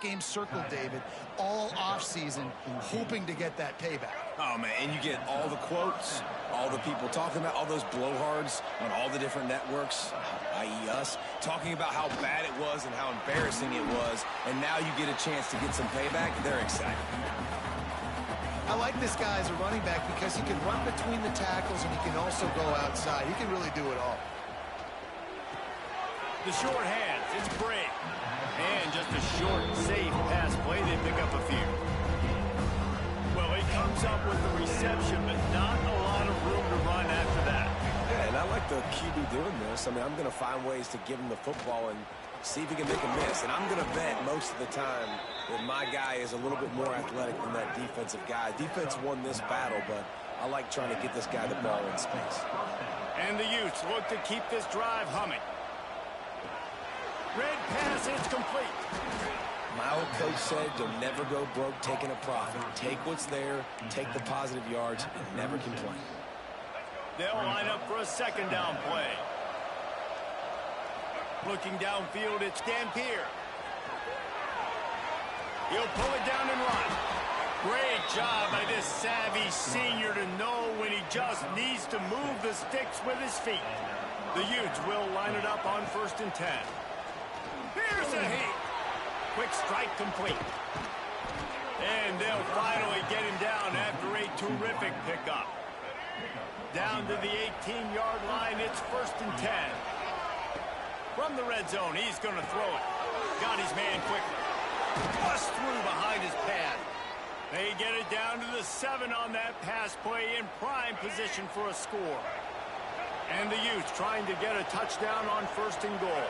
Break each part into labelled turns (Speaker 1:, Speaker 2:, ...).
Speaker 1: game circled, David, all offseason, hoping to get that payback.
Speaker 2: Oh, man, and you get all the quotes, all the people talking about, all those blowhards on all the different networks, i.e. us, talking about how bad it was and how embarrassing it was, and now you get a chance to get some payback. They're excited.
Speaker 1: I like this guy as a running back because he can run between the tackles and he can also go outside. He can really do it all.
Speaker 3: The short hands, it's Bray. And just a short, safe pass play, they pick up a few. Well, he comes up with the reception, but not a lot of room to run after that.
Speaker 2: Yeah, and I like the QB doing this. I mean, I'm going to find ways to give him the football and see if he can make a miss. And I'm going to bet most of the time that my guy is a little bit more athletic than that defensive guy. Defense won this battle, but I like trying to get this guy the ball in space.
Speaker 3: And the Utes look to keep this drive humming. Red pass, it's complete.
Speaker 2: My old coach said you'll never go broke taking a profit. Take what's there, take the positive yards, and never complain.
Speaker 3: They'll line up for a second down play. Looking downfield, it's Dampier. He'll pull it down and run. Great job by this savvy senior to know when he just needs to move the sticks with his feet. The Utes will line it up on 1st and 10. Here's a heat. Quick strike complete. And they'll finally get him down after a terrific pickup. Down to the 18-yard line, it's 1st and 10. From the red zone, he's going to throw it. Got his man quickly. Bust through behind his pad. They get it down to the 7 on that pass play in prime position for a score. And the Utes trying to get a touchdown on 1st and goal.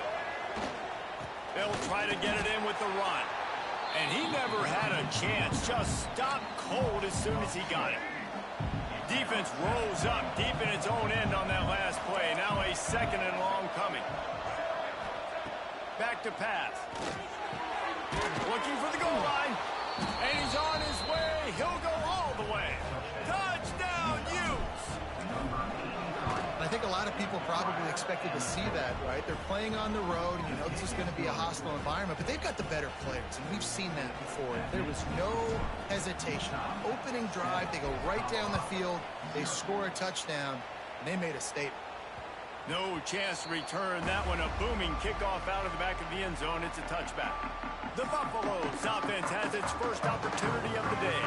Speaker 3: They'll try to get it in with the run. And he never had a chance. Just stopped cold as soon as he got it. Defense rose up deep in its own end on that last play. Now a 2nd and long coming. Back to pass. Looking for the goal line. And he's on his way. He'll go all the way. Touchdown, Utes!
Speaker 1: I think a lot of people probably expected to see that, right? They're playing on the road, and you know this is going to be a hostile environment, but they've got the better players, and we've seen that before. There was no hesitation. Opening drive, they go right down the field, they score a touchdown, and they made a statement.
Speaker 3: No chance to return that one. A booming kickoff out of the back of the end zone. It's a touchback. The Buffaloes offense has its first opportunity of the day.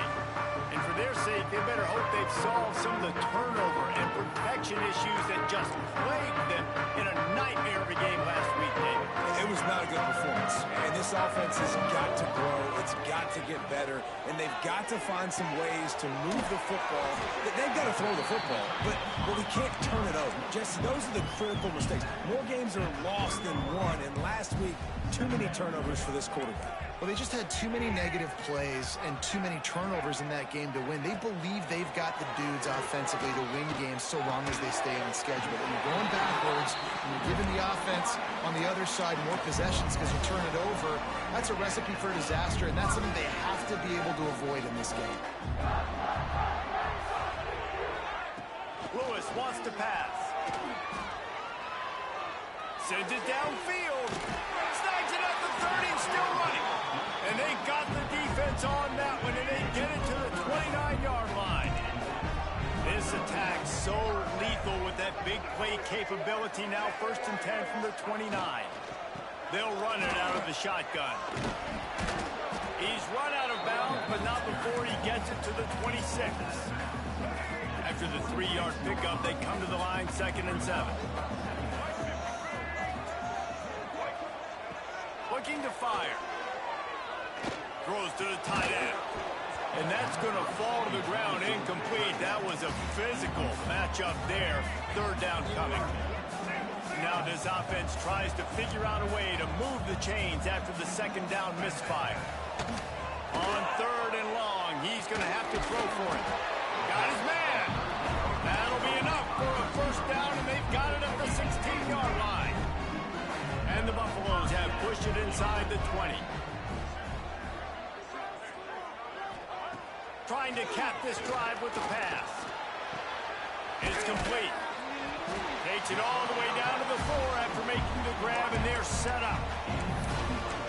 Speaker 3: And for their sake, they better hope they've solved some of the turnover and protection issues that just plagued them in a nightmare of a game last week, David.
Speaker 2: It was not a good performance. And this offense has got to grow. It's got to get better. And they've got to find some ways to move the football. They've got to throw the football, but we can't turn it over. Jesse, those are the critical mistakes. More games are lost than won. And last week, too many turnovers for this quarterback.
Speaker 1: Well, they just had too many negative plays and too many turnovers in that game to win. They believe they've got the dudes offensively to win games so long as they stay on schedule. But when you're going backwards, and you're giving the offense on the other side more possessions because you turn it over, that's a recipe for disaster, and that's something they have to be able to avoid in this game.
Speaker 3: Lewis wants to pass. Sends it downfield. Snags it at the 30 and still running. And they got the defense on that one, and they get it to the 29-yard line. This attack so lethal with that big play capability. Now 1st and 10 from the 29. They'll run it out of the shotgun. He's run out of bounds, but not before he gets it to the 26. After the 3-yard pickup, they come to the line 2nd and 7. Looking to fire. Throws to the tight end. And that's going to fall to the ground incomplete. That was a physical matchup there. 3rd down coming. Now this offense tries to figure out a way to move the chains after the 2nd down misfire. On 3rd and long, he's going to have to throw for it. Got his man. That'll be enough for a 1st down, and they've got it at the 16-yard line. And the Buffaloes have pushed it inside the 20. Trying to cap this drive with the pass. It's complete. Takes it all the way down to the 4 after making the grab, and they're set up.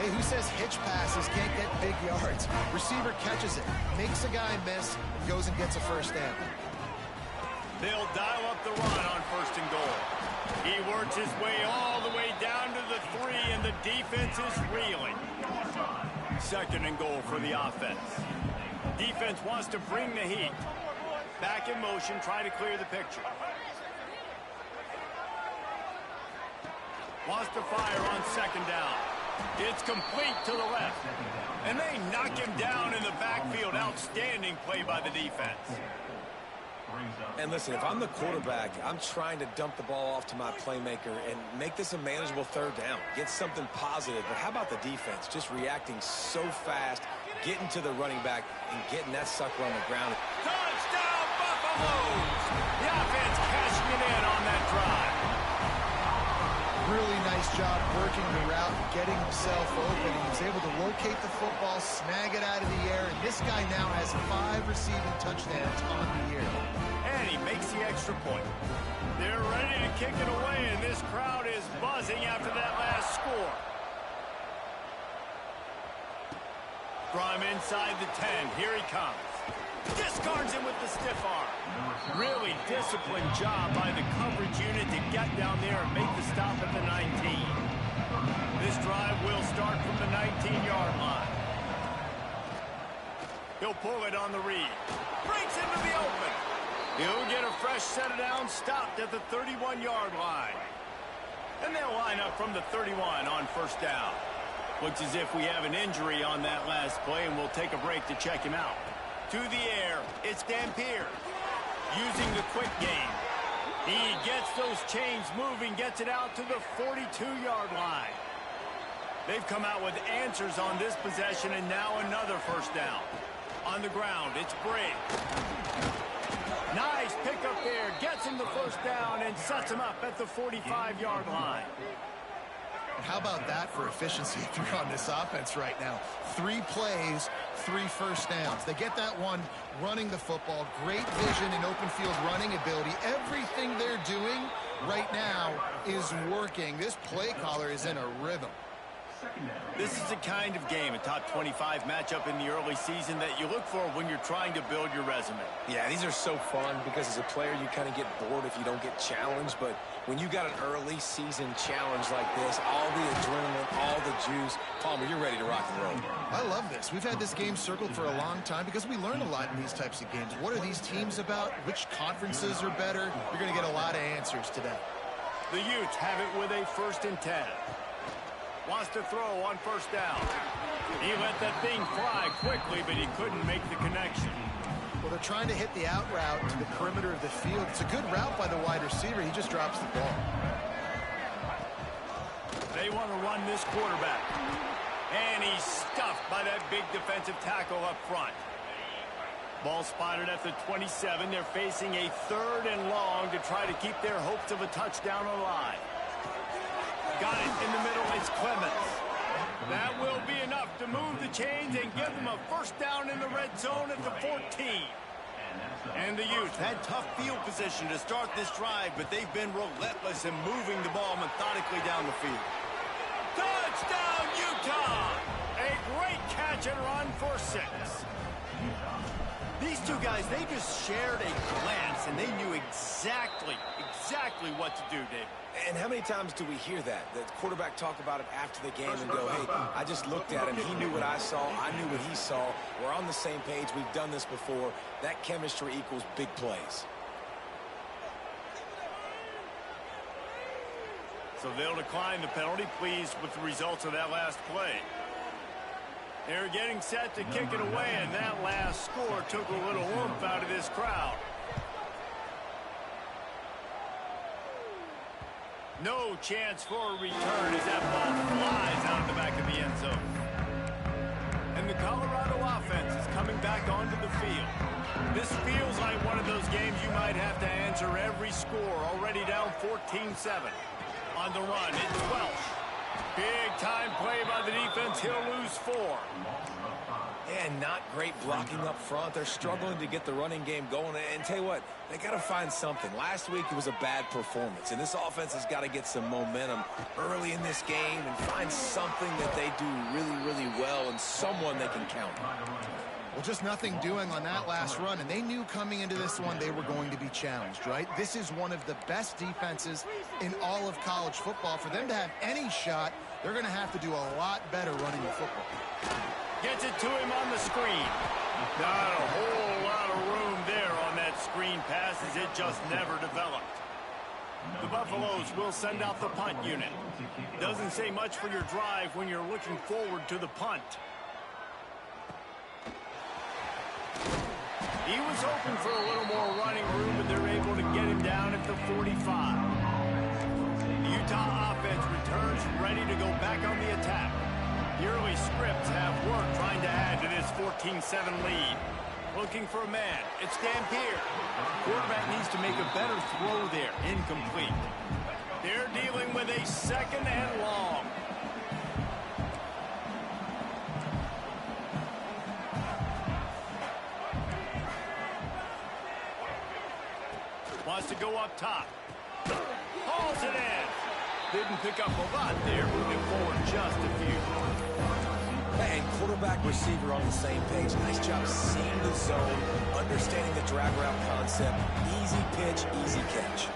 Speaker 1: Hey, who says hitch passes can't get big yards? Receiver catches it, makes a guy miss, and goes and gets a first down.
Speaker 3: They'll dial up the run on 1st and goal. He works his way all the way down to the 3, and the defense is reeling. 2nd and goal for the offense. Defense wants to bring the heat. Back in motion, trying to clear the picture. Wants to fire on 2nd down. It's complete to the left. And they knock him down in the backfield. Outstanding play by the defense.
Speaker 2: And listen, if I'm the quarterback, I'm trying to dump the ball off to my playmaker and make this a manageable 3rd down. Get something positive. But how about the defense? Just reacting so fast, getting to the running back, and getting that sucker on the ground.
Speaker 3: Touchdown, Buffaloes! The offense cashing it in on that drive.
Speaker 1: Really nice job working the route, getting himself open. He was able to locate the football, snag it out of the air, and this guy now has 5 receiving touchdowns on the year.
Speaker 3: And he makes the extra point. They're ready to kick it away, and this crowd is buzzing after that last score. From inside the 10, here he comes. Discards him with the stiff arm. Really disciplined job by the coverage unit to get down there and make the stop at the 19. This drive will start from the 19-yard line. He'll pull it on the read. Breaks into the open. He'll get a fresh set of downs stopped at the 31-yard line. And they'll line up from the 31 on 1st down. Looks as if we have an injury on that last play, and we'll take a break to check him out. To the air, it's Dampier. Using the quick game. He gets those chains moving, gets it out to the 42-yard line. They've come out with answers on this possession, and now another 1st down. On the ground, it's Briggs. Nice pickup there, gets him the 1st down and sets him up at the 45-yard line.
Speaker 1: How about that for efficiency if you're on this offense right now? 3 plays, 3 1st downs. They get that one running the football. Great vision and open field running ability. Everything they're doing right now is working. This play caller is in a rhythm.
Speaker 3: This is the kind of game, a top 25 matchup in the early season, that you look for when you're trying to build your resume.
Speaker 2: Yeah, these are so fun because as a player, you kind of get bored if you don't get challenged. But when you got an early season challenge like this, all the adrenaline, all the juice, Palmer, you're ready to rock and roll.
Speaker 1: I love this. We've had this game circled for a long time because we learn a lot in these types of games. What are these teams about? Which conferences are better? You're going to get a lot of answers today.
Speaker 3: The Utes have it with a 1st and 10. Wants to throw on 1st down. He let that thing fly quickly, but he couldn't make the connection.
Speaker 1: Well, they're trying to hit the out route to the perimeter of the field. It's a good route by the wide receiver. He just drops the ball.
Speaker 3: They want to run this quarterback. And he's stuffed by that big defensive tackle up front. Ball spotted at the 27. They're facing a 3rd and long to try to keep their hopes of a touchdown alive. Got it in the middle. It's Clemens. That will be enough to move the chains and give them a 1st down in the red zone at the 14. And the Utes had tough field position to start this drive, but they've been relentless in moving the ball methodically down the field. Touchdown, Utah! A great catch and run for 6. These two guys, they just shared a glance, and they knew exactly what to do, Dave.
Speaker 2: And how many times do we hear that? The quarterback talk about it after the game and go, hey, I just looked at him. He knew what I saw. I knew what he saw. We're on the same page. We've done this before. That chemistry equals big plays.
Speaker 3: So they'll decline the penalty, pleased with the results of that last play. They're getting set to kick it away, and that last score took a little oomph out of this crowd. No chance for a return as that ball flies out of the back of the end zone. And the Colorado offense is coming back onto the field. This feels like one of those games you might have to answer every score, already down 14-7. On the run, it's Welsh. Big time play by the defense. He'll lose 4.
Speaker 2: And not great blocking up front. They're struggling to get the running game going. And tell you what, they got to find something. Last week it was a bad performance, and this offense has got to get some momentum early in this game and find something that they do really, really well and someone they can count on.
Speaker 1: Well, just nothing doing on that last run, and they knew coming into this one they were going to be challenged, right? This is one of the best defenses in all of college football. For them to have any shot, they're going to have to do a lot better running the football.
Speaker 3: Gets it to him on the screen. Not a whole lot of room there on that screen pass as it just never developed. The Buffaloes will send out the punt unit. Doesn't say much for your drive when you're looking forward to the punt. He was hoping for a little more running room, but they're able to get him down at the 45. The Utah offense returns ready to go back on the attack. The early scripts have work trying to add to this 14-7 lead. Looking for a man. It's Dampier. Quarterback needs to make a better throw there. Incomplete. They're dealing with a 2nd and long. Wants to go up top. Hauls it in. Didn't pick up a lot there. Moving forward just a few.
Speaker 2: And quarterback receiver on the same page. Nice job seeing the zone, understanding the drag route concept. Easy pitch, easy catch.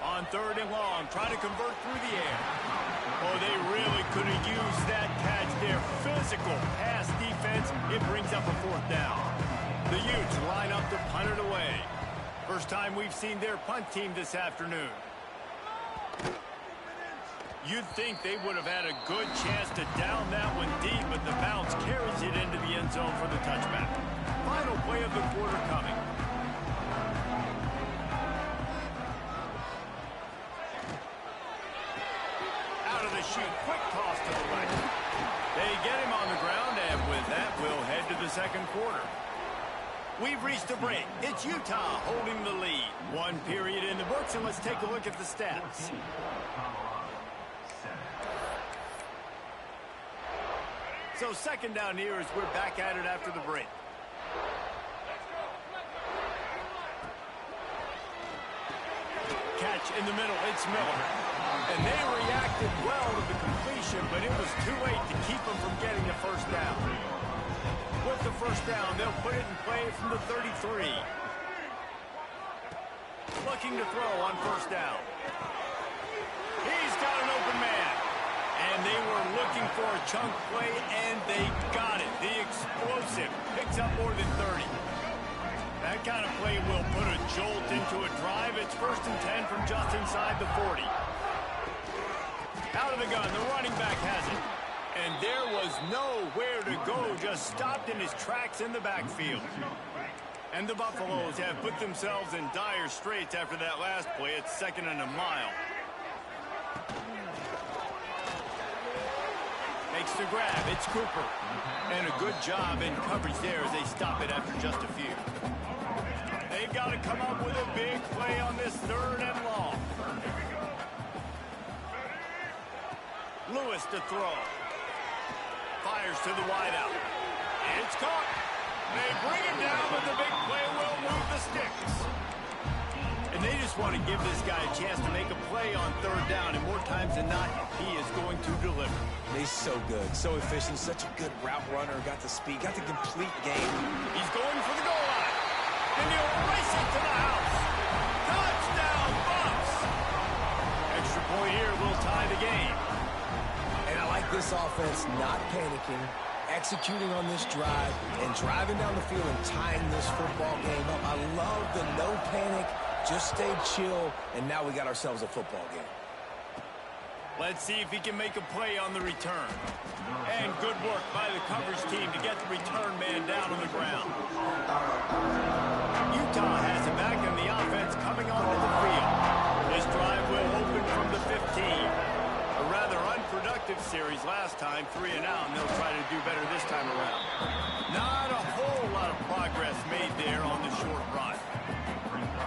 Speaker 3: On 3rd and long, trying to convert through the air. Oh, they really could have used that catch there. Physical pass defense. It brings up a 4th down. The Utes line up to punt it away. First time we've seen their punt team this afternoon. You'd think they would have had a good chance to down that one deep, but the bounce carries it into the end zone for the touchback. Final play of the quarter coming. Out of the chute, quick toss to the right. They get him on the ground, and with that, we'll head to the 2nd quarter. We've reached a break. It's Utah holding the lead. 1 period in the books, and let's take a look at the stats. So 2nd down here as we're back at it after the break. Catch in the middle. It's Miller. And they reacted well to the completion, but it was too late to keep them from getting the 1st down. With the 1st down, they'll put it in play from the 33. Looking to throw on 1st down. He's got an open man. And they were looking for a chunk play, and they got it. The explosive picks up more than 30. That kind of play will put a jolt into a drive. It's 1st and 10 from just inside the 40. Out of the gun, the running back has it. And there was nowhere to go, just stopped in his tracks in the backfield. And the Buffaloes have put themselves in dire straits after that last play. It's 2nd and a mile. Makes the grab. It's Cooper. And a good job in coverage there as they stop it after just a few. They've got to come up with a big play on this 3rd and long. Lewis to throw. Fires to the wideout. It's caught. They bring him down, but the big play will move the sticks. And they just want to give this guy a chance to make a play on 3rd down, and more times than not, he is going to deliver.
Speaker 2: He's so good, so efficient, such a good route runner, got the speed, got the complete game.
Speaker 3: He's going for the goal line. And he'll race it to the house. Touchdown, Bucks! Extra point here will tie the game.
Speaker 2: And I like this offense not panicking, executing on this drive, and driving down the field and tying this football game up. I love the no panic, just stay chill, and now we got ourselves a football game.
Speaker 3: Let's see if he can make a play on the return. And good work by the coverage team to get the return man down on the ground. Utah has it back, and the offense coming onto the field. This drive will open from the 15. A rather unproductive series last time, 3 and out, and they'll try to do better this time around. Not a whole lot of progress made there on the short run.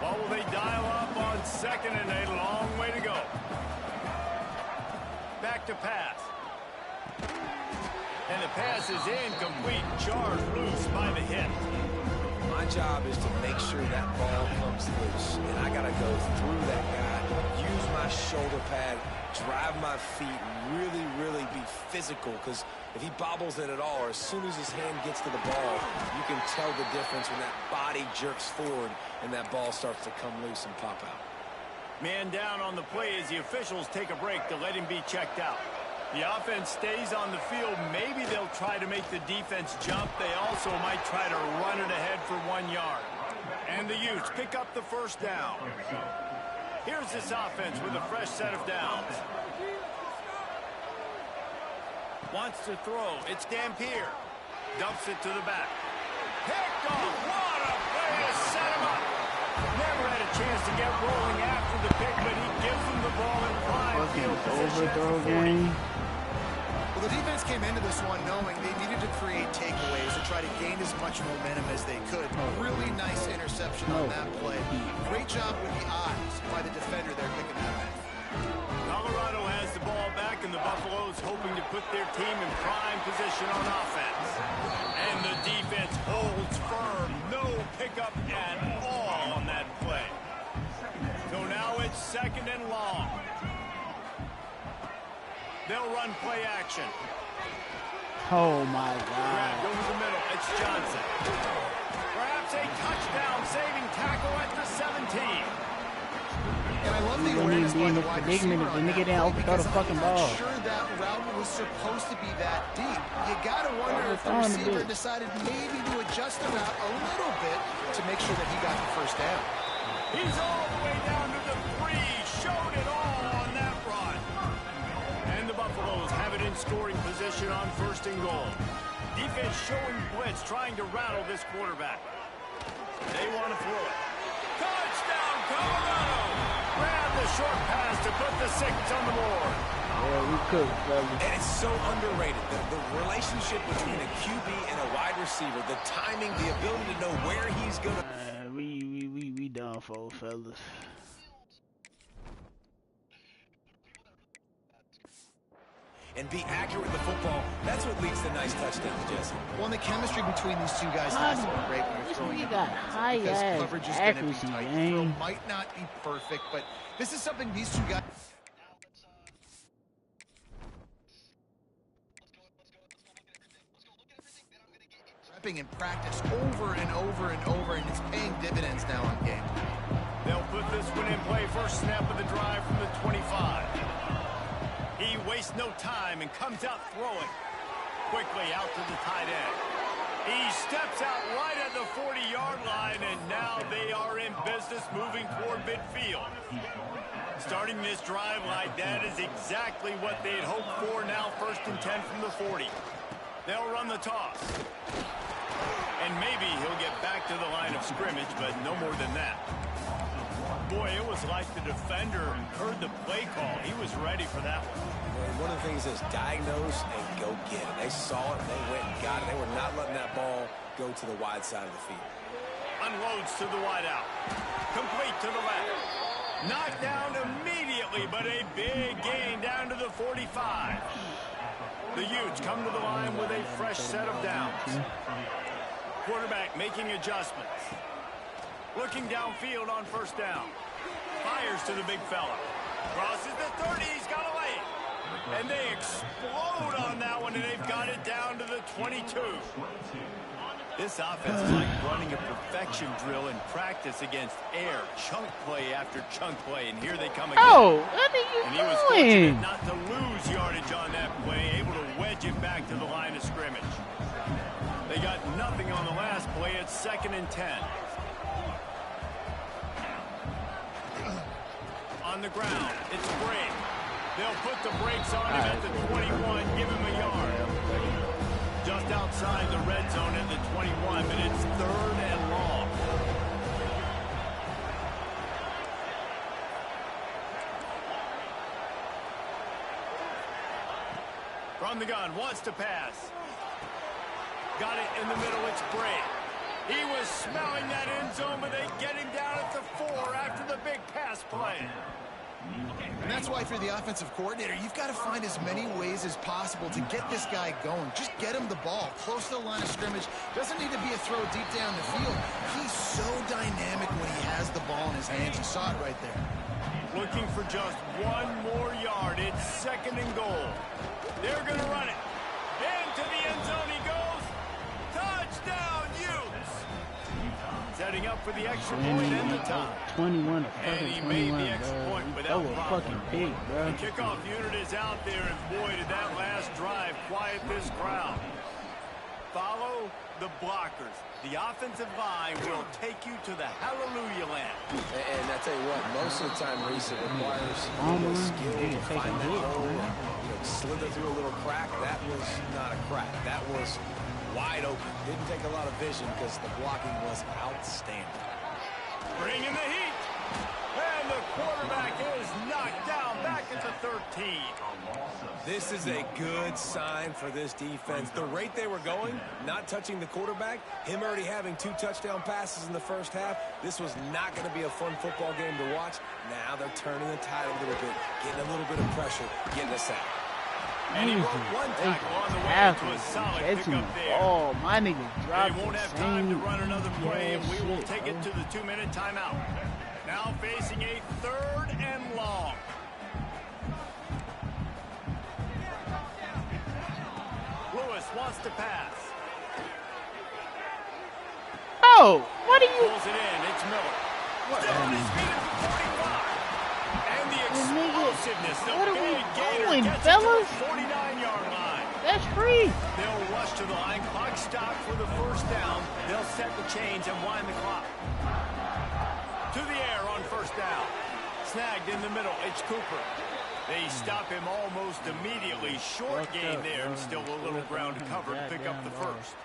Speaker 3: What will they dial up on 2nd and a long way to go? Back to pass. And the pass is incomplete, charged loose by the hit.
Speaker 2: My job is to make sure that ball comes loose. And I got to go through that guy, use my shoulder pad, drive my feet, really, really be physical. Because if he bobbles it at all, or as soon as his hand gets to the ball, you can tell the difference when that body jerks forward and that ball starts to come loose and pop out.
Speaker 3: Man down on the play as the officials take a break to let him be checked out. The offense stays on the field. Maybe they'll try to make the defense jump. They also might try to run it ahead for 1 yard. And the Utes pick up the first down. Here's this offense with a fresh set of downs. Wants to throw. It's Dampier. Dumps it to the back. Picked off. What a way to set him up. Never had a chance to get rolling after the pick, but he gives them the ball in prime field position.
Speaker 4: Overthrow game.
Speaker 1: Well, the defense came into this one knowing they needed to create takeaways to try to gain as much momentum as they could. Really nice interception on that play. Great job with the eyes by the defender there picking that man.
Speaker 3: Colorado has the ball back, and the Buffaloes hoping to put their team in prime position on offense. And the defense holds firm. No pickup at all on that play. So now it's 2nd and long. They'll run play action.
Speaker 4: Oh my God.
Speaker 3: Grabbed over the middle. It's Johnson. Perhaps a touchdown saving tackle at the 17.
Speaker 1: And I love the
Speaker 4: You don't
Speaker 1: awareness
Speaker 4: even be
Speaker 1: by
Speaker 4: in
Speaker 1: the
Speaker 4: the
Speaker 1: wide
Speaker 4: predicament
Speaker 1: receiver
Speaker 4: if
Speaker 1: on
Speaker 4: the
Speaker 1: that
Speaker 4: nigga didn't
Speaker 1: play
Speaker 4: overthrow the
Speaker 1: because
Speaker 4: fucking
Speaker 1: I'm not
Speaker 4: ball.
Speaker 1: sure that route was supposed to be that deep. You got to wonder if the
Speaker 4: Overthrowing a
Speaker 1: receiver
Speaker 4: bit.
Speaker 1: decided maybe to adjust the route a little bit to make sure that he got the first down.
Speaker 3: He's all the way down to the 3. Showed it all on that run. And the Buffaloes have it in scoring position on 1st and goal. Defense showing blitz, trying to rattle this quarterback. They want to throw it. Touchdown, Colorado! Grab the short pass to put the 6 on the board.
Speaker 4: Yeah, we could, fellas.
Speaker 2: And it's so underrated. The relationship between a QB and a wide receiver, the timing, the ability to know where he's going to...
Speaker 4: We done for, fellas.
Speaker 2: And be accurate with the football. That's what leads to nice touchdowns, Jesse.
Speaker 1: Well, and the chemistry between these two guys has to be great when you're throwing
Speaker 4: We
Speaker 1: it.
Speaker 4: got high
Speaker 1: Because
Speaker 4: ass
Speaker 1: coverage is going to be
Speaker 4: accuracy,
Speaker 1: tight.
Speaker 4: man.
Speaker 1: Throw might not be perfect, but this is something these two guys... repping in practice over and over and over, and it's paying dividends now on game.
Speaker 3: They'll put this one in play. First snap of the drive from the 25. He wastes no time and comes out throwing. Quickly out to the tight end. He steps out right at the 40-yard line, and now they are in business moving toward midfield. Starting this drive like that is exactly what they had hoped for. Now 1st and 10 from the 40. They'll run the toss. And maybe he'll get back to the line of scrimmage, but no more than that. Boy, it was like the defender heard the play call. He was ready for that one.
Speaker 2: One of the things is diagnose and go get it. They saw it, they went and got it. They were not letting that ball go to the wide side of the field.
Speaker 3: Unloads to the wideout. Complete to the left. Knocked down immediately, but a big gain down to the 45. The Utes come to the line with a fresh set of downs. Quarterback making adjustments. Looking downfield on 1st down. Fires to the big fella. Crosses the 30. He's got a lane. And they explode on that one, and they've got it down to the 22. This offense is like running a perfection drill in practice against air. Chunk play after chunk play, and here they come again.
Speaker 4: Oh, what are
Speaker 3: And
Speaker 4: you
Speaker 3: he was
Speaker 4: doing?
Speaker 3: fortunate not to lose yardage on that play, able to wedge it back to the line of scrimmage. They got nothing on the last play. It's 2nd and 10. On the ground, it's Brake. They'll put the brakes on him at the 21, give him a yard. Just outside the red zone at the 21, but it's 3rd and long. From the gun, wants to pass. Got it in the middle, it's Brake. He was smelling that end zone, but they get him down at the 4 after the big pass play.
Speaker 1: And that's why, if you're the offensive coordinator, you've got to find as many ways as possible to get this guy going. Just get him the ball close to the line of scrimmage. Doesn't need to be a throw deep down the field. He's so dynamic when he has the ball in his hands. You saw it right there.
Speaker 3: Looking for just one more yard. It's 2nd and goal. They're going to run it. Into the end zone he goes. Touchdown, Utes. Setting up for the extra point and the tie.
Speaker 4: 21 to
Speaker 3: And
Speaker 4: fucking
Speaker 3: he made
Speaker 4: 21,
Speaker 3: the extra
Speaker 4: bro.
Speaker 3: point
Speaker 4: That
Speaker 3: without
Speaker 4: was
Speaker 3: problem.
Speaker 4: fucking big, bro.
Speaker 3: The kickoff unit is out there, and boy, did that last drive quiet this crowd. Follow the blockers. The offensive line will take you to the hallelujah land.
Speaker 2: And I tell you what, most of the time, Reese, it requires skill to
Speaker 4: Dude,
Speaker 2: find that
Speaker 4: taking
Speaker 2: hole,
Speaker 4: hits,
Speaker 2: slither through a little crack. That was not a crack. That was wide open. Didn't take a lot of vision because the blocking was outstanding.
Speaker 3: Bringing the heat. And the quarterback is knocked down back at the 13.
Speaker 2: This is a good sign for this defense. The rate they were going, not touching the quarterback, him already having 2 touchdown passes in the first half, this was not going to be a fun football game to watch. Now they're turning the tide a little bit, getting a little bit of pressure, getting us out.
Speaker 3: And he broke one tackle on the way to a solid pickup there.
Speaker 4: Oh, my nigga dropped
Speaker 3: They won't have time to run another play, and we will take it to the 2-minute timeout. Now facing a 3rd and long. Lewis wants to pass.
Speaker 4: Oh, what are you?
Speaker 3: Pulls it in. It's Miller. Still on his feet at the 45. And the explosiveness.
Speaker 4: What are we doing,
Speaker 3: gets
Speaker 4: fellas?
Speaker 3: it to the 49-yard line.
Speaker 4: That's free.
Speaker 3: They'll rush to the line. Clock stop for the 1st down. They'll set the chains and wind the clock. To the air on 1st down. Snagged in the middle. It's Cooper. They stop him almost immediately. Short gain there, and still a little ground to cover to pick up the 1st.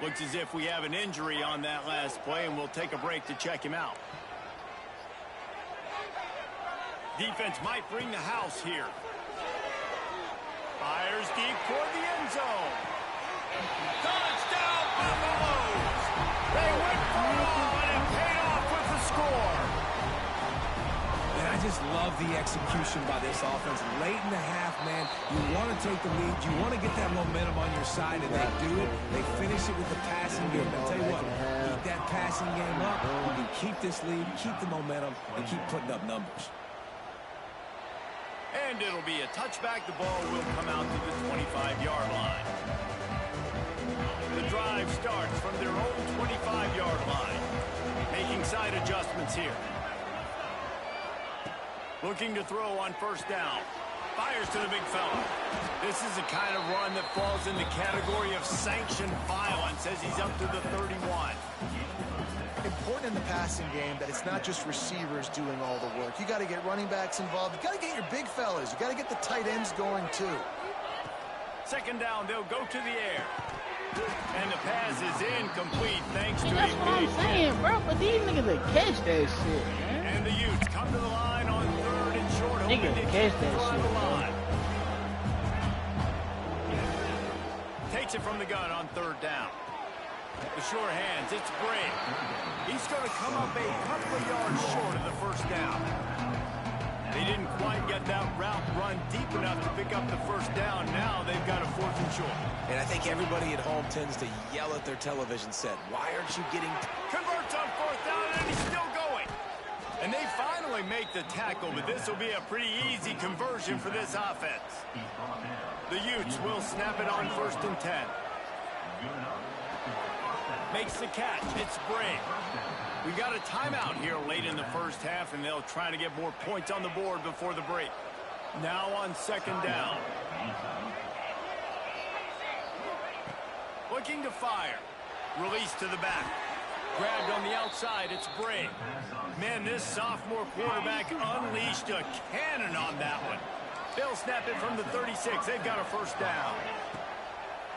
Speaker 3: Looks as if we have an injury on that last play, and we'll take a break to check him out. Defense might bring the house here. Fires deep toward the end zone. Touchdown, Buffaloes! They went for it all, and it paid off with the score.
Speaker 2: And I just love the execution by this offense. Late in the half, man, you want to take the lead. You want to get that momentum on your side, and they do it. They finish it with the passing game. I'll tell you what, keep that passing game up. You can keep this lead, keep the momentum, and keep putting up numbers.
Speaker 3: And it'll be a touchback. The ball will come out to the 25-yard line. The drive starts from their own 25-yard line. Making side adjustments here. Looking to throw on 1st down. Fires to the big fella. This is the kind of run that falls in the category of sanctioned violence as he's up to the 31.
Speaker 1: Important in the passing game that it's not just receivers doing all the work. You got to get running backs involved. You got to get your big fellas. You got to get the tight ends going too.
Speaker 3: 2nd down, they'll go to the air. And the pass is incomplete thanks to
Speaker 4: That's
Speaker 3: a
Speaker 4: what I'm
Speaker 3: big
Speaker 4: saying, bro. But these niggas that catch that shit, man.
Speaker 3: And the Utes come to the line on 3rd and short.
Speaker 4: Nigga,
Speaker 3: hoping to
Speaker 4: catch
Speaker 3: keep
Speaker 4: that
Speaker 3: the drive
Speaker 4: shit,
Speaker 3: alive. Takes it from the gun on 3rd down. The short hands, it's Bray. He's going to come up a couple of yards short of the 1st down. They didn't quite get that route run deep enough to pick up the 1st down. Now they've got a 4th and short.
Speaker 2: And I think everybody at home tends to yell at their television set, why aren't you getting...
Speaker 3: Converts on 4th down, and he's still going. And they finally make the tackle, but this will be a pretty easy conversion for this offense. The Utes will snap it on 1st and 10. Makes the catch. It's Bray. We got a timeout here late in the 1st half, and they'll try to get more points on the board before the break. Now on 2nd down. Looking to fire. Release to the back. Grabbed on the outside. It's Bray. Man, this sophomore quarterback unleashed a cannon on that one. They'll snap it from the 36. They've got a 1st down.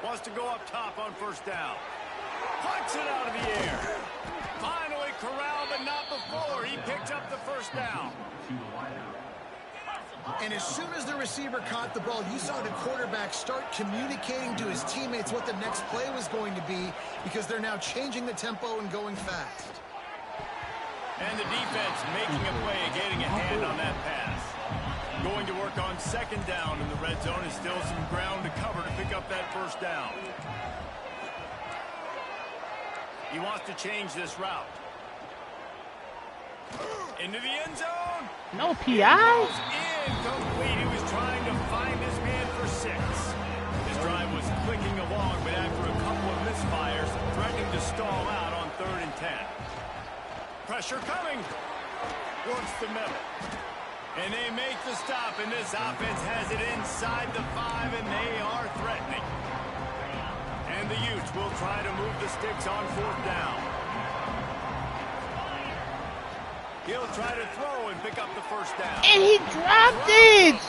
Speaker 3: Wants to go up top on 1st down. Puts it out of the air. Finally corralled, but not before. He picks up the 1st down.
Speaker 1: And as soon as the receiver caught the ball, you saw the quarterback start communicating to his teammates what the next play was going to be because they're now changing the tempo and going fast.
Speaker 3: And the defense making a play, getting a hand on that pass. Going to work on second down in the red zone. Is still some ground to cover to pick up that first down. He wants to change this route. Into the end zone.
Speaker 4: No PI?
Speaker 3: Incomplete. He was trying to find this man for 6. His drive was clicking along, but after a couple of misfires, threatening to stall out on 3rd and 10. Pressure coming. Works the middle. And they make the stop, and this offense has it inside the 5, and they are threatening. And the Utes will try to move the sticks on 4th down. He'll try to throw and pick up the first down.
Speaker 4: And he dropped it!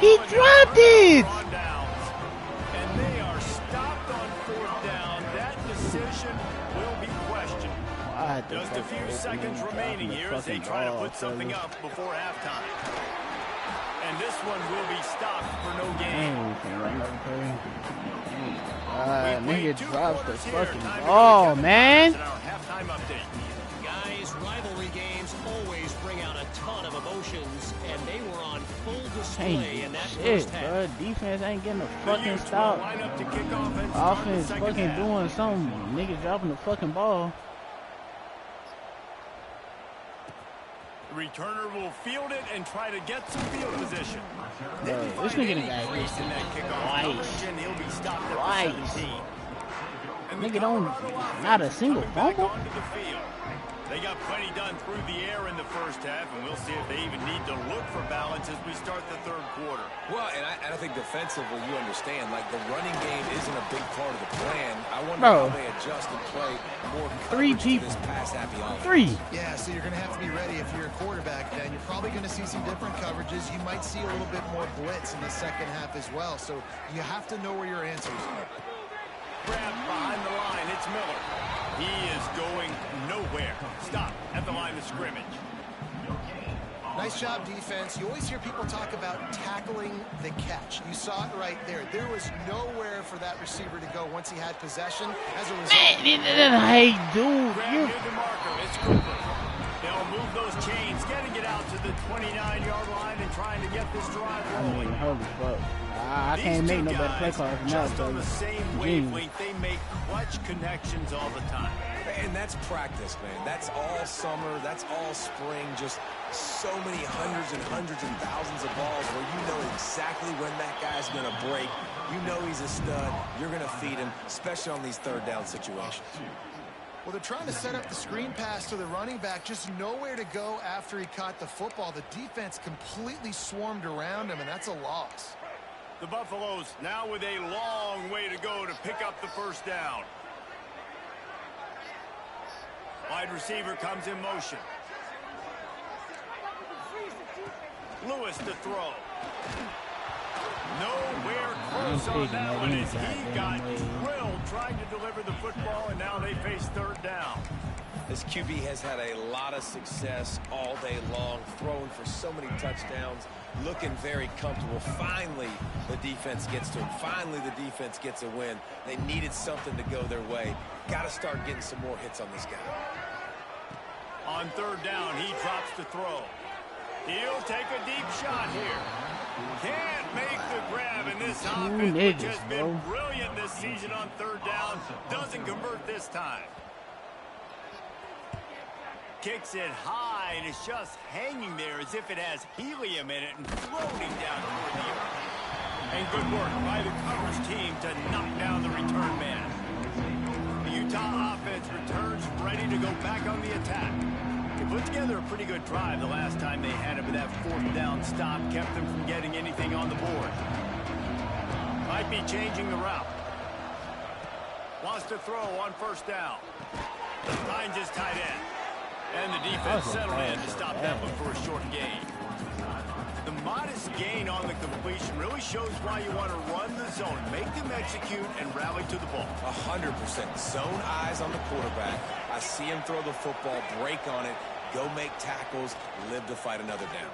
Speaker 4: He dropped it!
Speaker 3: And they are stopped on 4th down. That decision will be questioned. Just a few seconds remaining here as they try to put something up before halftime. And this one will be stopped for no gain.
Speaker 4: Nigga drops the fucking ball, man.
Speaker 3: Halftime update.
Speaker 5: Guys, rivalry games always bring out a ton of emotions, and they were on full display in that first half.
Speaker 4: Bro. Defense ain't getting a fucking stop. Offense fucking doing something. Nigga dropping the fucking ball.
Speaker 3: The returner will field it and try to get some field position.
Speaker 4: This nigga done got hit twice. Nigga don't, not a single fumble.
Speaker 3: They got plenty done through the air in the first half, and we'll see if they even need to look for balance as we start the 3rd quarter.
Speaker 2: Well, and I think defensively, you understand, like the running game isn't a big part of the plan. I wonder how they adjust and play more coverage to this pass-happy offense.
Speaker 1: Yeah, so you're going to have to be ready if you're a quarterback, then. You're probably going to see some different coverages. You might see a little bit more blitz in the second half as well, so you have to know where your answers are.
Speaker 3: Grab behind the line, it's Miller. He is going nowhere. Stop at the line of scrimmage.
Speaker 1: Nice job, defense. You always hear people talk about tackling the catch. You saw it right there. There was nowhere for that receiver to go once he had possession. As a result,
Speaker 4: Hey, dude,
Speaker 3: grab near the marker. It's Cooper. They'll move those chains, getting it out to the 29-yard line and trying to get this drive rolling.
Speaker 4: Holy fuck. I can't make no better play calls than that.
Speaker 3: Just on the same wavelength, they make clutch connections all the time.
Speaker 2: And that's practice, man. That's all summer. That's all spring. Just so many hundreds and thousands of balls where you know exactly when that guy's going to break. You know he's a stud. You're going to feed him, especially on these 3rd down situations.
Speaker 1: well, they're trying to set up the screen pass to the running back, just nowhere to go after he caught the football. The defense completely swarmed around him, and that's a loss.
Speaker 3: The Buffaloes now with a long way to go to pick up the first down. Wide receiver comes in motion. Lewis to throw. Nowhere close on that one as he got drilled trying to deliver the football, and now they face 3rd down.
Speaker 2: This QB has had a lot of success all day long, throwing for so many touchdowns, looking very comfortable. Finally, the defense gets to him. Finally, the defense gets a win. They needed something to go their way. Got to start getting some more hits on this guy.
Speaker 3: On 3rd down, he drops to throw. He'll take a deep shot here. Can't make the grab, and this offense, which has been brilliant this season on 3rd down, doesn't convert this time. Kicks it high, and it's just hanging there as if it has helium in it and floating down toward the earth. And good work by the coverage team to knock down the return man. The Utah offense returns ready to go back on the attack. They put together a pretty good drive the last time they had it, but that 4th down stop kept them from getting anything on the board. Might be changing the route. Wants to throw on 1st down. Finds his tight end. And the defense settled in to stop that one for a short gain. The modest gain on the completion really shows why you want to run the zone. Make them execute and rally to the ball.
Speaker 2: 100%. Zone eyes on the quarterback. I see him throw the football, break on it, go make tackles, live to fight another down.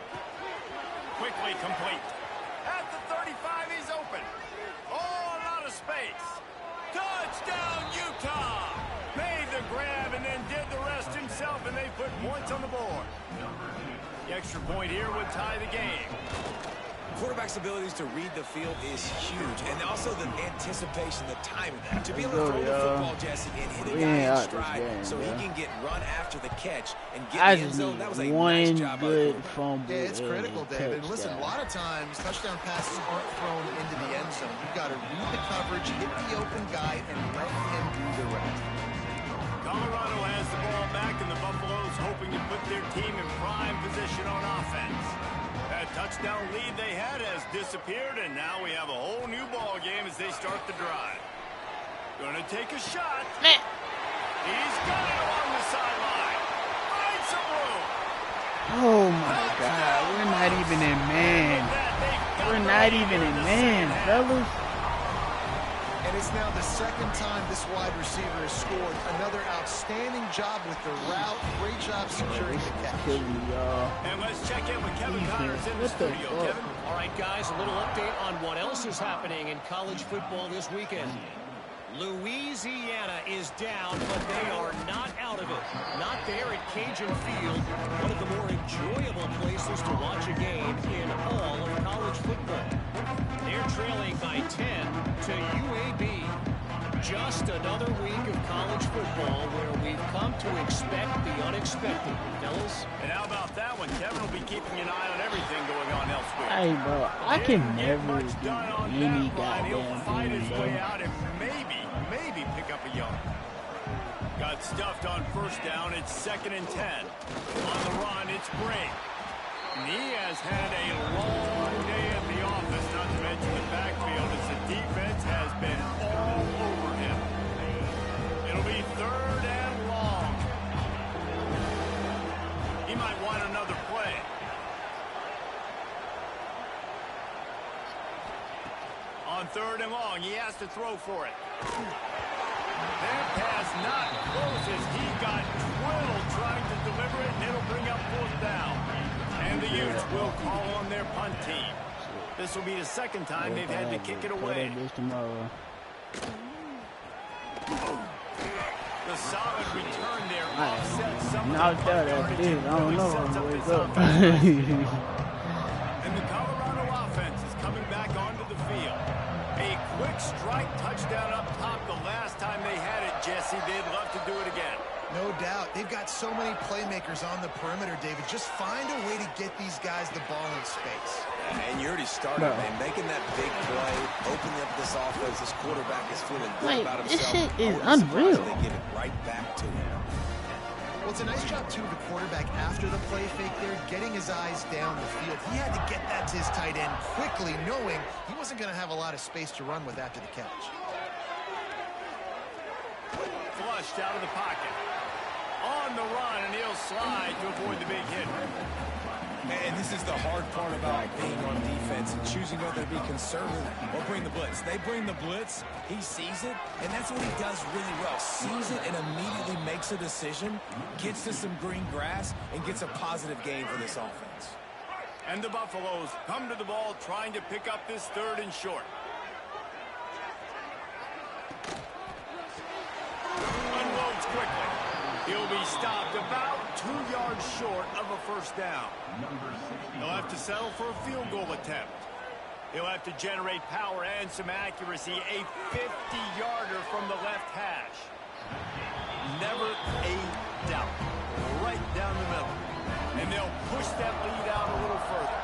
Speaker 3: Quickly complete. At the 35, he's open. Oh, a lot of space. Touchdown, Utah! Made the a grab and then did the rest himself, and they put points on the board. The extra point here would tie the game.
Speaker 2: Quarterback's abilities to read the field is huge, and also the anticipation, the timing. To be able to throw the football, Jesse, and hit a guy in stride so he can get run after the catch and get the end zone. That was a nice job by the quarterback.
Speaker 1: Yeah, it's critical, David. And listen, a lot of times, touchdown passes aren't thrown into the end zone. You've got to read the coverage, hit the open guy, and let him do the rest.
Speaker 3: Colorado has the ball back, and the Buffaloes hoping to put their team in prime position on offense. That touchdown lead they had has disappeared, and now we have a whole new ball game as they start the drive. Gonna take a shot. He's got it along the sideline. Find some room.
Speaker 4: Oh my God, we're not even in man. We're not even in man, fellas.
Speaker 1: And it's now the second time this wide receiver has scored. Another outstanding job with the route. Great job securing the catch.
Speaker 3: And let's check in with Kevin Connors in the studio. Kevin?
Speaker 5: All right, guys, a little update on what else is happening in college football this weekend. Louisiana is down, but they are not out of it. Not there at Cajun Field, one of the more enjoyable places to watch a game in all of college football. They're trailing by 10 to UAB. Just another week of college football where we've come to expect the unexpected, fellas.
Speaker 3: And how about that one? Kevin will be keeping an eye on everything going on elsewhere.
Speaker 4: Hey, bro, I can never do
Speaker 3: done on
Speaker 4: any
Speaker 3: that line. He'll
Speaker 4: goddamn
Speaker 3: fight
Speaker 4: thing,
Speaker 3: his
Speaker 4: bro.
Speaker 3: way out and maybe pick up a yard. Got stuffed on first down. It's 2nd and 10. On the run, it's Brink. And he has had a long day at the office, not to mention the backfield, as the defense has been all over him. It'll be 3rd and long. He might want another play. On 3rd and long, he has to throw for it. That pass not close as he got twiddled trying to deliver it, and it'll bring up 4th down. And the Utes will call on their punt team. This will be the 2nd time they've had to kick it away. The solid return there offsets some of the punt yardage.
Speaker 4: I don't know if I'm gonna wake up.
Speaker 3: And the Colorado offense is coming back onto the field. A quick strike touchdown up top the last time they had it, Jesse. They'd love to do it again.
Speaker 1: No doubt. They've got so many playmakers on the perimeter, David. Just find a way to get these guys the ball in space.
Speaker 2: And you already started, man. Making that big play, opening up this offense. This quarterback is feeling good about himself.
Speaker 4: This shit is unreal.
Speaker 2: They give it right back to him.
Speaker 1: Well, it's a nice job, too, of the quarterback after the play fake there, getting his eyes down the field. He had to get that to his tight end quickly, knowing he wasn't going to have a lot of space to run with after the catch.
Speaker 3: Flushed out of the pocket. On the run, and he'll slide to avoid the big hit.
Speaker 2: And this is the hard part about being on defense and choosing whether to be conservative or bring the blitz. They bring the blitz, he sees it, and that's what he does really well. Sees it and immediately makes a decision, gets to some green grass, and gets a positive gain for this offense.
Speaker 3: And the Buffaloes come to the ball trying to pick up this 3rd and short. Unloads quickly. He'll be stopped about 2 yards short of a 1st down. He'll have to settle for a field goal attempt. He'll have to generate power and some accuracy. A 50-yarder from the left hash. Never a doubt. Right down the middle. And they'll push that lead out a little further.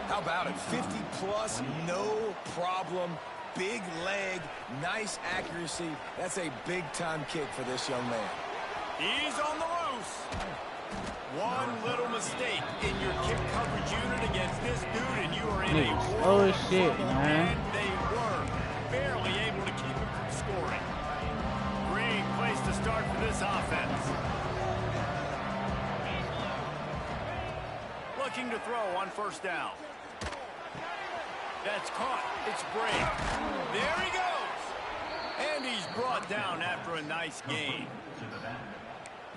Speaker 2: How about it? 50-plus, no problem. Big leg, nice accuracy. That's a big-time kick for this young man.
Speaker 3: He's on the loose. One little mistake in your kick coverage unit against this dude, and you are in a world
Speaker 4: Oh
Speaker 3: of
Speaker 4: shit,
Speaker 3: trouble,
Speaker 4: man.
Speaker 3: and they were barely able to keep him from scoring. Great place to start for this offense. Looking to throw on 1st down. That's caught. It's Brink. There he goes. And he's brought down after a nice gain.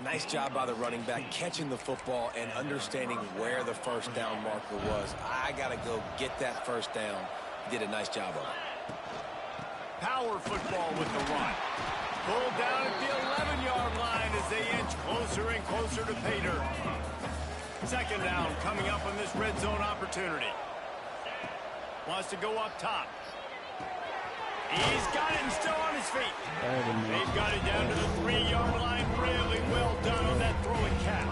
Speaker 2: Nice job by the running back, catching the football and understanding where the 1st down marker was. I got to go get that 1st down. He did a nice job of it.
Speaker 3: Power football with the run. Pulled down at the 11-yard line as they inch closer and closer to pay dirt. Second down coming up on this red zone opportunity. Wants to go up top. He's got it and still on his feet. They've got it down to the 3-yard line. Really well done on that throw and catch.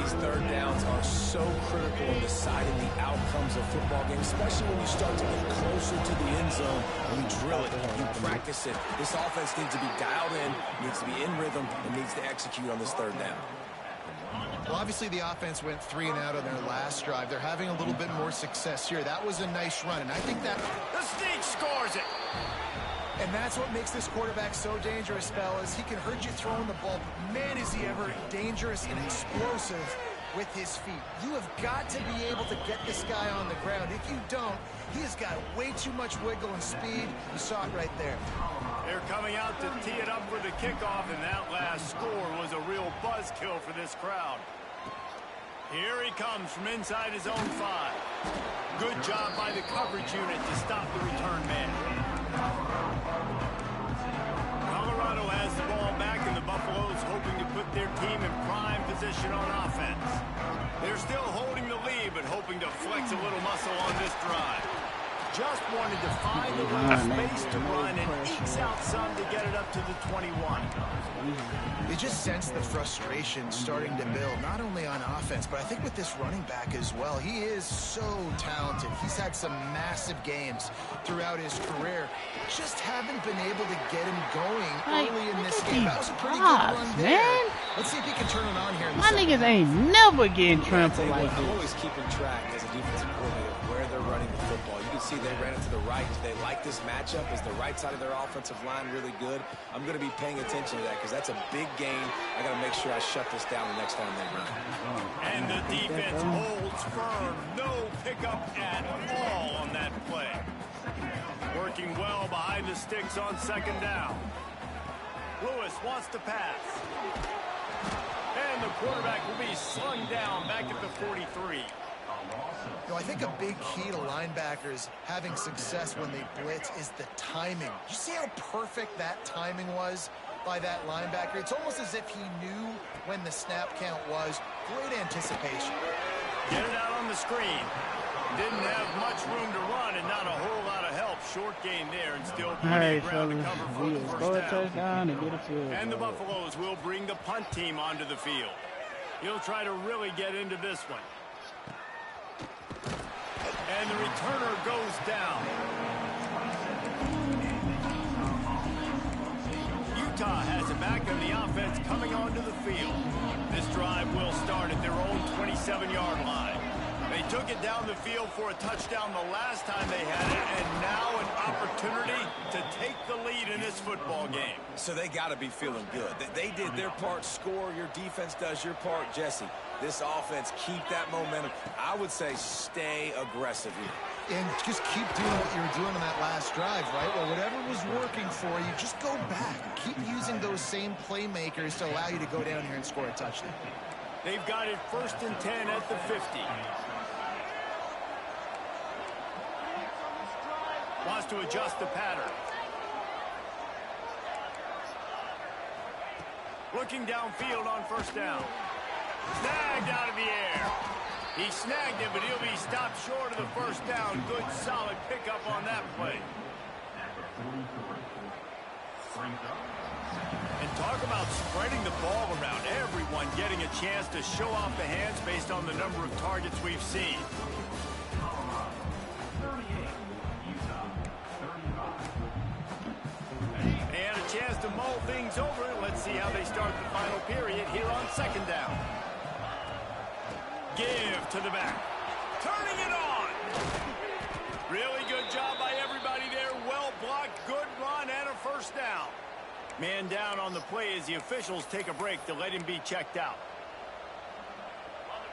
Speaker 2: These third downs are so critical in deciding the outcomes of football games, especially when you start to get closer to the end zone and you drill it, you practice it. This offense needs to be dialed in, needs to be in rhythm, and needs to execute on this third down.
Speaker 1: Well, obviously the offense went 3 and out on their last drive. They're having a little bit more success here. That was a nice run, and I think that...
Speaker 3: The sneak scores it!
Speaker 1: And that's what makes this quarterback so dangerous, fellas. He can hurt you throwing the ball, but man, is he ever dangerous and explosive with his feet. You have got to be able to get this guy on the ground. If you don't, he has got way too much wiggle and speed. You saw it right there.
Speaker 3: They're coming out to tee it up for the kickoff, and that last score was a real buzzkill for this crowd. Here he comes from inside his own 5. Good job by the coverage unit to stop the return man. Colorado has the ball back, and the Buffaloes hoping to put their team in prime position on offense. They're still holding the lead, but hoping to flex a little muscle on this drive. Just wanted to find the right space to run and ekes out some to get it up to the 21.
Speaker 1: You just sense the frustration starting to build, not only on offense, but I think with this running back as well. He is so talented. He's had some massive games throughout his career. Just haven't been able to get him going early in this game. That was a pretty good run there. Man. Let's see if he can turn it on here.
Speaker 4: My niggas ain't never getting trampled like this.
Speaker 2: I'm always keeping track as a defensive coordinator of where they're running the football. You can see they ran it to the right. They like this matchup. Is the right side of their offensive line really good? I'm going to be paying attention to that because that's a big gain. I got to make sure I shut this down the next time they run.
Speaker 3: And the defense holds firm. No pickup at all on that play. Working well behind the sticks on second down. Lewis wants to pass. And the quarterback will be slung down back at the 43.
Speaker 1: You know, I think a big key to linebackers having success when they blitz is the timing. Did you see how perfect that timing was by that linebacker? It's almost as if he knew when the snap count was. Great anticipation.
Speaker 3: Get it out on the screen. Didn't have much room to run and not a whole lot of help. Short gain there and still plenty of ground to cover for the first down. And the Buffaloes will bring the punt team onto the field. He'll try to really get into this one. And the returner goes down. Utah has it back on the offense coming onto the field. This drive will start at their own 27-yard line. They took it down the field for a touchdown the last time they had it, and now an opportunity to take the lead in this football game.
Speaker 2: So they got to be feeling good. They did their part, score. Your defense does your part. Jesse, this offense, keep that momentum. I would say stay aggressive here.
Speaker 1: And just keep doing what you were doing on that last drive, right? Well, whatever was working for you, just go back. Keep using those same playmakers to allow you to go down here and score a touchdown.
Speaker 3: They've got it 1st and 10 at the 50. Wants to adjust the pattern. Looking downfield on first down. Snagged out of the air. He snagged it, but he'll be stopped short of the first down. Good, solid pickup on that play. And talk about spreading the ball around. Everyone getting a chance to show off the hands based on the number of targets we've seen. They had a chance to mull things over. Let's see how they start the final period here on second down. Give to the back. Turning it on. Really good job by everybody there. Well blocked, good run, and a first down. Man down on the play as the officials take a break to let him be checked out.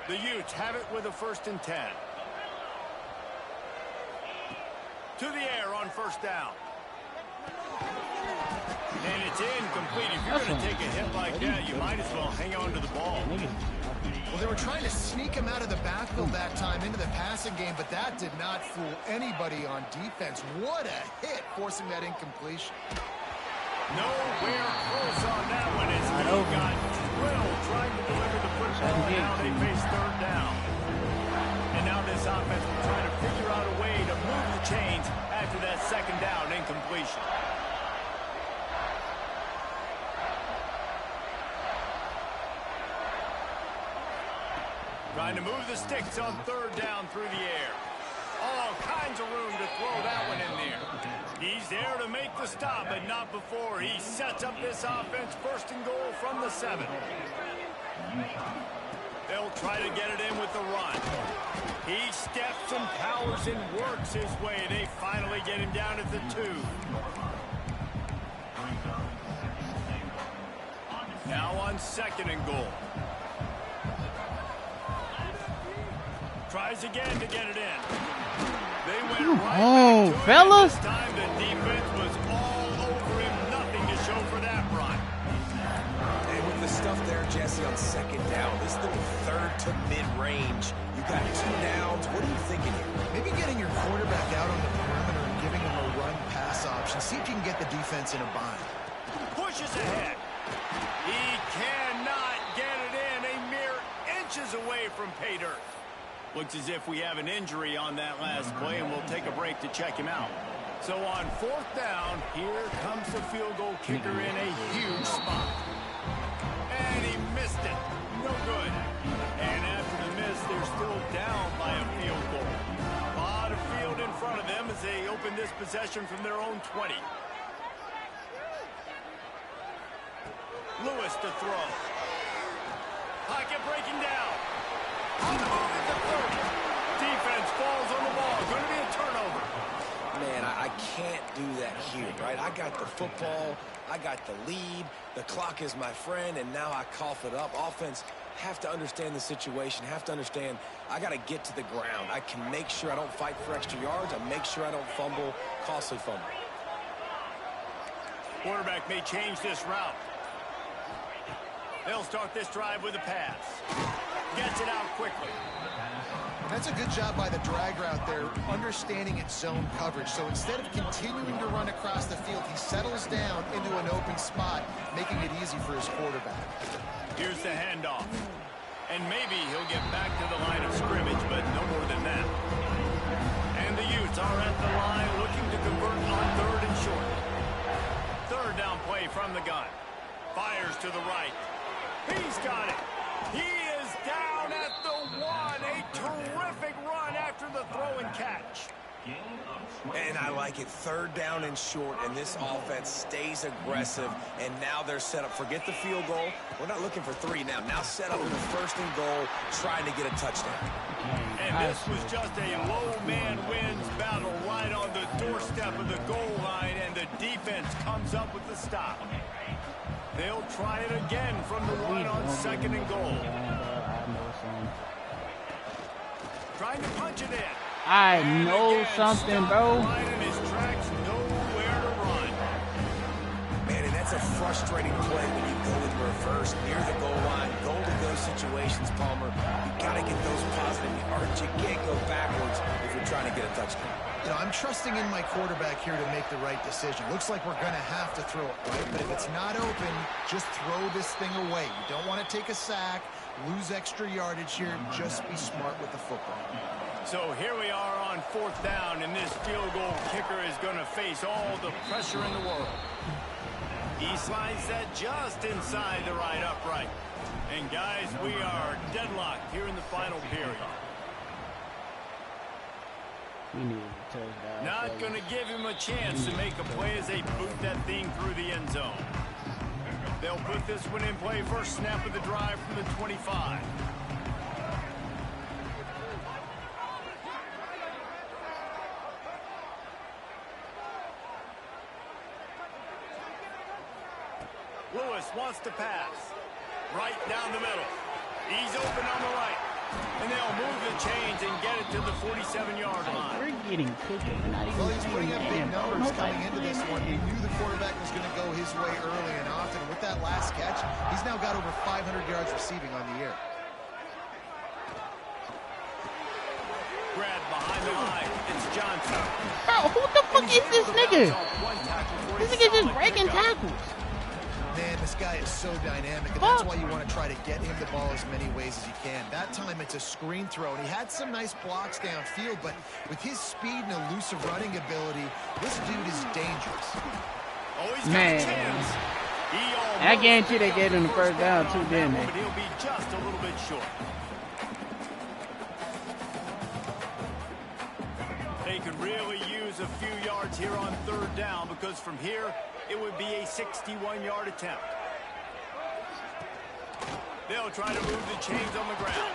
Speaker 3: The Utes have it with a 1st and 10. To the air on first down. And it's incomplete. If you're going to take a hit like that, you might as well hang on to the ball.
Speaker 1: Well, they were trying to sneak him out of the backfield that time into the passing game, but that did not fool anybody on defense. What a hit, forcing that incompletion.
Speaker 3: Nowhere close on that one as he got drilled trying to deliver the football, and now they face third down. And now this offense will try to figure out a way to move the chains after that second down incompletion. Trying to move the sticks on third down through the air. All kinds of room to throw that one in there. He's there to make the stop, but not before he sets up this offense first and goal from the 7. They'll try to get it in with the run. He steps and powers and works his way. They finally get him down at the 2. Now on second and goal. Tries again to get it in. They went right
Speaker 4: fellas.
Speaker 3: This time the defense was all over him. Nothing to show for that run.
Speaker 2: And with the stuff there, Jesse, on second down, this little third to mid-range, you got 2 downs. What are you thinking here?
Speaker 1: Maybe getting your quarterback out on the perimeter and giving him a run-pass option. See if you can get the defense in a bind.
Speaker 3: Pushes ahead. He cannot get it in. A mere inches away from pay dirt. Looks as if we have an injury on that last play, and we'll take a break to check him out. So on fourth down, here comes the field goal kicker in a huge spot. And he missed it. No good. And after the miss, they're still down by a field goal. A lot of field in front of them as they open this possession from their own 20. Lewis to throw. Pocket breaking down. On the move at the 30. Defense falls on the ball. Going to be a turnover.
Speaker 2: Man, I can't do that here, right? I got the football. I got the lead. The clock is my friend, and now I cough it up. Offense have to understand the situation, have to understand I got to get to the ground. I can make sure I don't fight for extra yards. I make sure I don't fumble, costly fumble.
Speaker 3: Quarterback may change this route. They'll start this drive with a pass. Gets it out quickly.
Speaker 1: That's a good job by the drag route there, understanding its zone coverage. So instead of continuing to run across the field, he settles down into an open spot, making it easy for his quarterback.
Speaker 3: Here's the handoff. And maybe he'll get back to the line of scrimmage, but no more than that. And the Utes are at the line looking to convert on third and short. Third down play from the gun. Fires to the right. He's got it. He is down at the 1. A terrific run after the throw and catch.
Speaker 2: And I like it. Third down and short, and this offense stays aggressive, and now they're set up. Forget the field goal. We're not looking for 3 now. Now set up in the first and goal, trying to get a touchdown.
Speaker 3: And this was just a low man wins battle right on the doorstep of the goal line, and the defense comes up with the stop. They'll try it again from the 1 on second and goal. Trying to punch it in.
Speaker 4: I know something, bro.
Speaker 3: Right in his tracks, nowhere to run.
Speaker 2: Man, and that's a frustrating play when you go in reverse near the goal line. Goal to go situations, Palmer. You got to get those positive yards. You can't go backwards if you're trying to get a touchdown.
Speaker 1: You know, I'm trusting in my quarterback here to make the right decision. Looks like we're going to have to throw it, right? But if it's not open, just throw this thing away. You don't want to take a sack, lose extra yardage here. Just be smart with the football.
Speaker 3: So here we are on fourth down, and this field goal kicker is going to face all the pressure in the world. He slides that just inside the right upright. And guys, we are deadlocked here in the final period. Not going to give him a chance to make a play as they boot that thing through the end zone. They'll put this one in play first snap of the drive from the 25. Lewis wants to pass. Right down the middle. He's open on the right. And they'll move the chains and get it to the 47-yard line.
Speaker 4: We're getting cooked.
Speaker 1: Well, he's putting up big numbers coming into this one. He knew the quarterback was going to go his way early and often. With that last catch, he's now got over 500 yards receiving on the year.
Speaker 3: Grab behind the line. It's Johnson.
Speaker 4: Bro, who the fuck is this nigga? This nigga just breaking tackles.
Speaker 1: Man, this guy is so dynamic, and that's why you want to try to get him the ball as many ways as you can. That time, it's a screen throw, and he had some nice blocks downfield, but with his speed and elusive running ability, this dude is dangerous.
Speaker 4: Man, I guarantee they gave him the first down too, didn't they?
Speaker 3: But he'll be just a little bit short. They could really use a few yards here on third down, because from here, it would be a 61-yard attempt. They'll try to move the chains on the ground.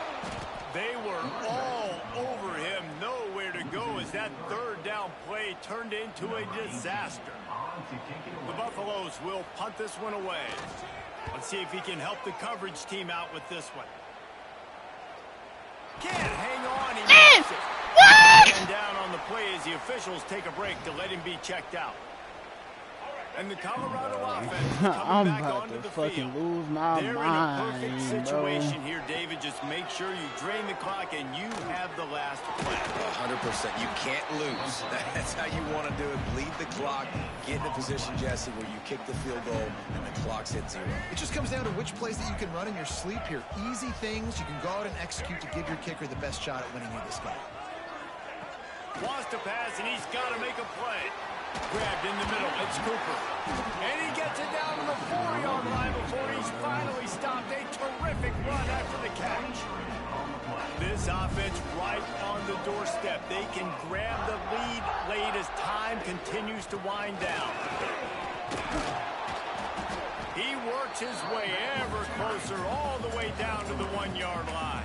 Speaker 3: They were all over him, nowhere to go as that third down play turned into a disaster. The Buffaloes will punt this one away. Let's see if he can help the coverage team out with this one. Can't hang on. He misses it. And down on the play as the officials take a break to let him be checked out. And the Colorado offense coming back onto the field.
Speaker 4: Lose my
Speaker 3: They're
Speaker 4: mind,
Speaker 3: in a perfect situation here, David. Just make sure you drain the clock and you have the last play.
Speaker 2: 100%. You can't lose. That's how you want to do it. Bleed the clock. Get in a position, Jesse, where you kick the field goal and the clock's hit 0.
Speaker 1: It just comes down to which plays that you can run in your sleep here. Easy things you can go out and execute to give your kicker the best shot at winning you this game.
Speaker 3: Wants to pass, and he's got to make a play. Grabbed in the middle. It's Cooper. And he gets it down to the 4-yard line before he's finally stopped. A terrific run after the catch. This offense right on the doorstep. They can grab the lead late as time continues to wind down. He works his way ever closer all the way down to the 1-yard line.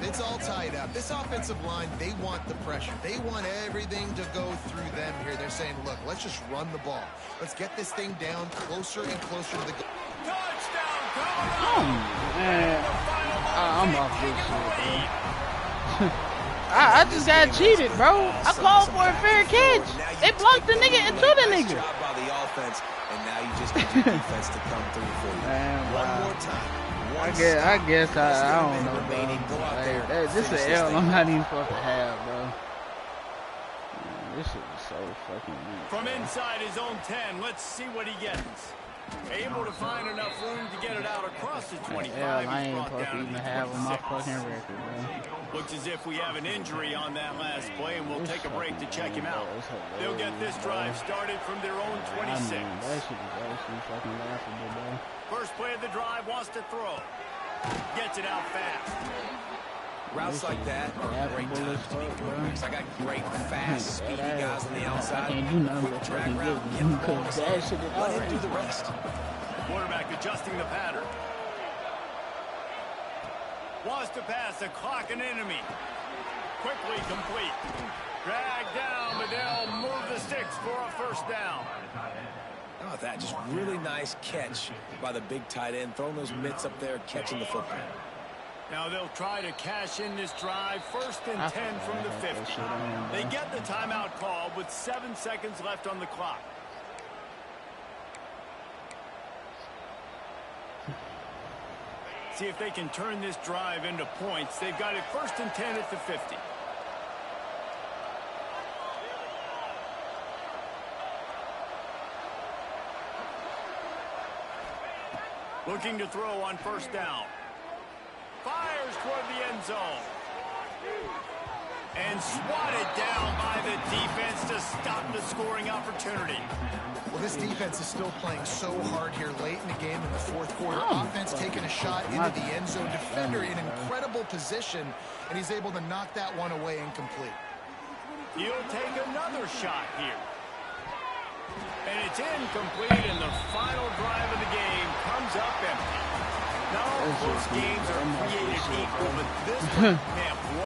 Speaker 1: It's all tied up. This offensive line, they want the pressure. They want everything to go through them here. They're saying, look, let's just run the ball. Let's get this thing down closer and closer to the goal.
Speaker 3: Touchdown, Colorado!
Speaker 4: Oh, man. I'm off this shit, bro. I just got cheated, bro. I called for a fair catch. They blocked the nigga into the nigga.
Speaker 2: By the offense, and now you just need your defense to come through for you.
Speaker 4: Man,
Speaker 2: One more time.
Speaker 4: I guess I don't know, bro. This is an L I'm not even supposed to have, bro. Man, this shit is so fucking weak.
Speaker 3: From inside his own 10, let's see what he gets. Able to find enough room to get it out across the 25.
Speaker 4: I ain't supposed to even have on my fucking record, bro.
Speaker 3: Looks as if we have an injury on that last play, and we'll take a break to check him out. They'll get this drive started from their own 26.
Speaker 4: I mean, that shit is actually fucking laughable, bro.
Speaker 3: First play of the drive, wants to throw. Gets it out fast.
Speaker 2: Routes like that are great times to be quarterbacks. I got great, fast, speedy guys on the outside.
Speaker 4: I can't do nothing but fucking give them because that shit is
Speaker 2: Let him do the rest.
Speaker 3: Quarterback adjusting the pattern. Wants to pass, the clock an enemy. Quickly complete. Drag down, but they'll move the sticks for a first down.
Speaker 2: How about that? Just really nice catch by the big tight end. Throwing those mitts up there, catching the football.
Speaker 3: Now they'll try to cash in this drive. First and 10 from the 50. They get the timeout call with 7 seconds left on the clock. See if they can turn this drive into points. They've got it first and 10 at the 50. Looking to throw on first down. Fires toward the end zone. And swatted down by the defense to stop the scoring opportunity.
Speaker 1: Well, this defense is still playing so hard here late in the game in the fourth quarter. Offense taking a shot into the end zone. Defender in incredible position, and he's able to knock that one away incomplete.
Speaker 3: He'll take another shot here. And it's incomplete, and the final drive of the game comes up empty. Now, most games are created equal, but this one, man,